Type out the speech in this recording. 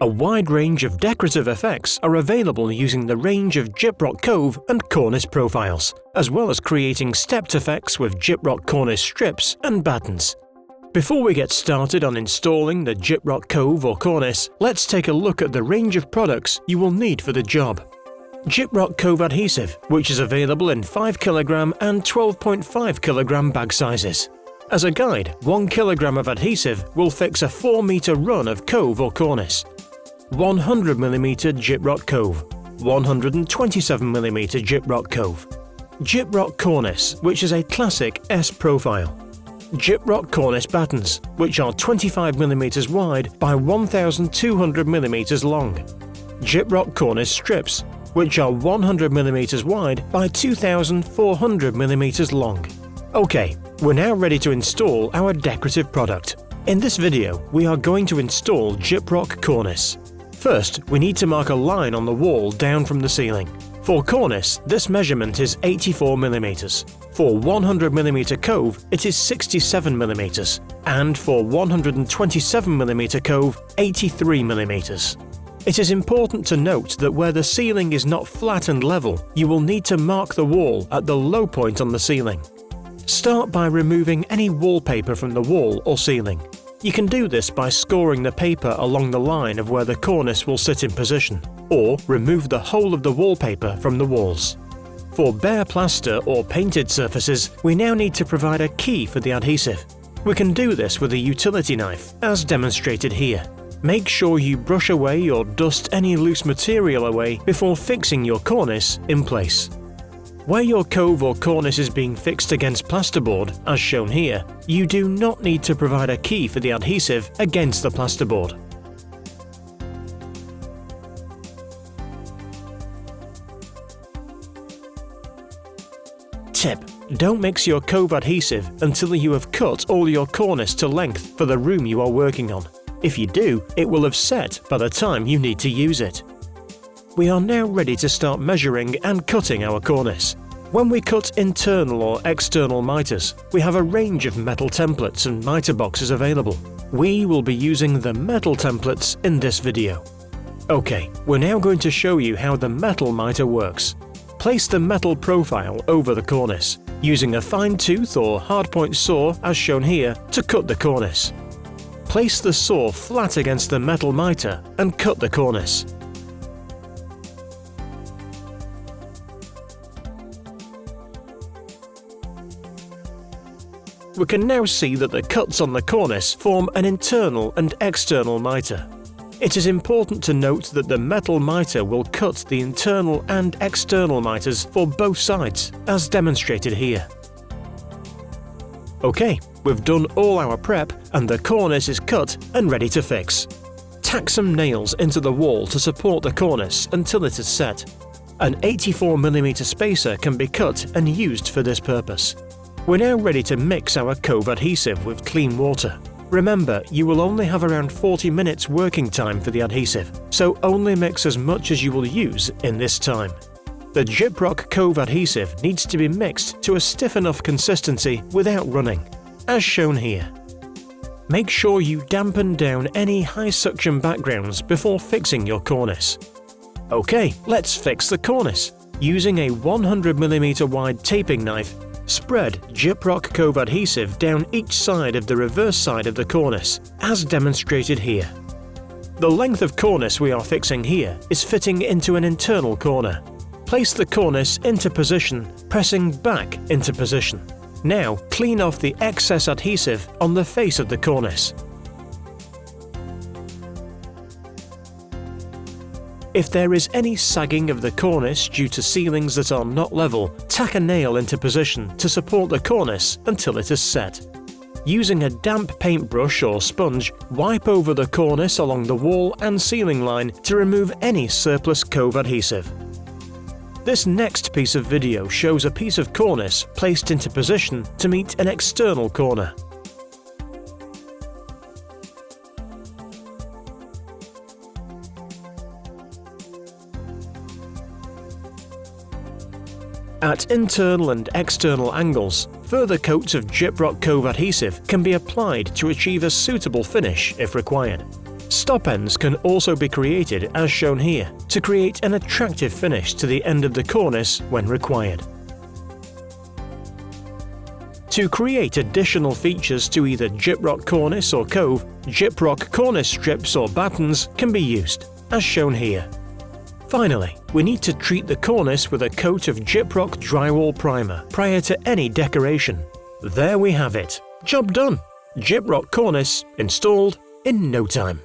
A wide range of decorative effects are available using the range of Gyproc Cove and Cornice profiles, as well as creating stepped effects with Gyproc Cornice strips and battens. Before we get started on installing the Gyproc Cove or Cornice, let's take a look at the range of products you will need for the job. Gyproc Cove adhesive, which is available in 5 kg and 12.5 kg bag sizes. As a guide, 1 kg of adhesive will fix a 4 meter run of Cove or Cornice. 100 mm Gyproc Cove, 127 mm Gyproc Cove. Gyproc Cornice, which is a classic S profile. Gyproc Cornice battens, which are 25 mm wide by 1200 mm long. Gyproc Cornice strips, which are 100 mm wide by 2400 mm long. Okay, we're now ready to install our decorative product. In this video, we are going to install Gyproc Cornice. First, we need to mark a line on the wall down from the ceiling. For Cornice, this measurement is 84 mm. For 100 mm Cove, it is 67 mm, and for 127 mm Cove, 83 mm. It is important to note that where the ceiling is not flat and level, you will need to mark the wall at the low point on the ceiling. Start by removing any wallpaper from the wall or ceiling. You can do this by scoring the paper along the line of where the cornice will sit in position, or remove the whole of the wallpaper from the walls. For bare plaster or painted surfaces, we now need to provide a key for the adhesive. We can do this with a utility knife, as demonstrated here. Make sure you brush away or dust any loose material away before fixing your cornice in place. Where your Cove or Cornice is being fixed against plasterboard, as shown here, you do not need to provide a key for the adhesive against the plasterboard. Tip: don't mix your Cove adhesive until you have cut all your cornice to length for the room you are working on. If you do, it will have set by the time you need to use it. We are now ready to start measuring and cutting our cornice. When we cut internal or external miters, we have a range of metal templates and miter boxes available. We will be using the metal templates in this video. Okay, we're now going to show you how the metal miter works. Place the metal profile over the cornice, using a fine tooth or hardpoint saw as shown here to cut the cornice. Place the saw flat against the metal miter and cut the cornice. We can now see that the cuts on the cornice form an internal and external miter. It is important to note that the metal miter will cut the internal and external miters for both sides, as demonstrated here. Okay, we've done all our prep and the cornice is cut and ready to fix. Tack some nails into the wall to support the cornice until it is set. An 84 mm spacer can be cut and used for this purpose. We're now ready to mix our Cove adhesive with clean water. Remember, you will only have around 40 minutes working time for the adhesive, so only mix as much as you will use in this time. The Gyproc Cove adhesive needs to be mixed to a stiff enough consistency without running, as shown here. Make sure you dampen down any high suction backgrounds before fixing your cornice. Okay, let's fix the cornice. Using a 100 mm wide taping knife, spread Gyproc Cove adhesive down each side of the reverse side of the cornice, as demonstrated here. The length of cornice we are fixing here is fitting into an internal corner. Place the cornice into position, pressing back into position. Now clean off the excess adhesive on the face of the cornice. If there is any sagging of the cornice due to ceilings that are not level, tack a nail into position to support the cornice until it is set. Using a damp paintbrush or sponge, wipe over the cornice along the wall and ceiling line to remove any surplus Cove adhesive. This next piece of video shows a piece of cornice placed into position to meet an external corner. At internal and external angles, further coats of Gyproc Cove adhesive can be applied to achieve a suitable finish if required. Stop ends can also be created as shown here to create an attractive finish to the end of the cornice when required. To create additional features to either Gyproc Cornice or Cove, Gyproc Cornice strips or battens can be used, as shown here. Finally, we need to treat the cornice with a coat of Gyproc drywall primer prior to any decoration. There we have it. Job done! Gyproc Cornice installed in no time.